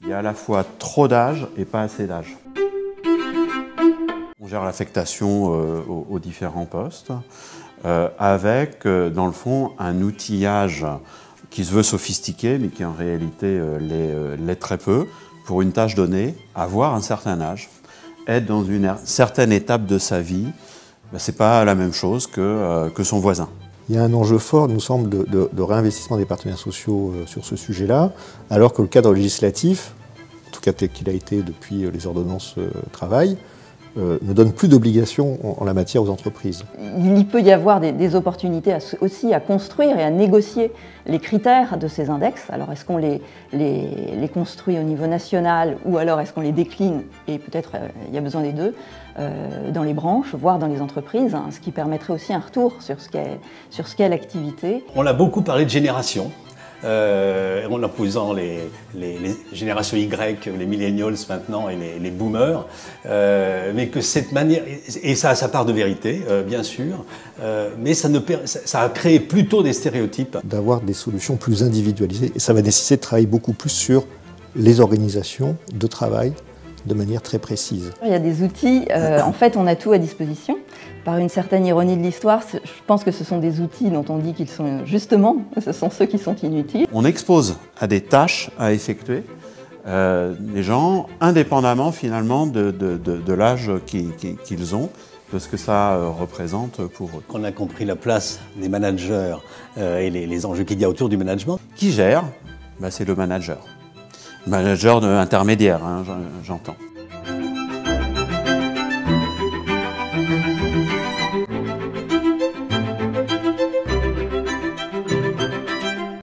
Il y a à la fois trop d'âge et pas assez d'âge. On gère l'affectation aux différents postes avec, dans le fond, un outillage qui se veut sophistiqué, mais qui en réalité l'est très peu. Pour une tâche donnée, avoir un certain âge, être dans une certaine étape de sa vie, ce n'est pas la même chose que son voisin. Il y a un enjeu fort, il nous semble, de réinvestissement des partenaires sociaux sur ce sujet-là, alors que le cadre législatif, en tout cas tel qu'il a été depuis les ordonnances travail, ne donne plus d'obligations en la matière aux entreprises. Il peut y avoir des opportunités aussi à construire et à négocier les critères de ces index. Alors est-ce qu'on les construit au niveau national ou alors est-ce qu'on les décline, et peut-être il y a besoin des deux, dans les branches, voire dans les entreprises, hein, ce qui permettrait aussi un retour sur ce qu'est l'activité. On a beaucoup parlé de génération. En opposant les générations Y, les millennials maintenant et les boomers, mais que cette manière, et ça a sa part de vérité, bien sûr, mais ça a créé plutôt des stéréotypes. D'avoir des solutions plus individualisées, et ça va nécessiter de travailler beaucoup plus sur les organisations de travail de manière très précise. Il y a des outils, en fait on a tout à disposition. Par une certaine ironie de l'histoire, je pense que ce sont des outils dont on dit qu'ils sont justement, ce sont ceux qui sont inutiles. On expose à des tâches à effectuer les gens, indépendamment finalement de l'âge qu'ils ont, de ce que ça représente pour eux. On a compris la place des managers et les enjeux qu'il y a autour du management. Qui gère? C'est le manager. Manager intermédiaire, hein, j'entends.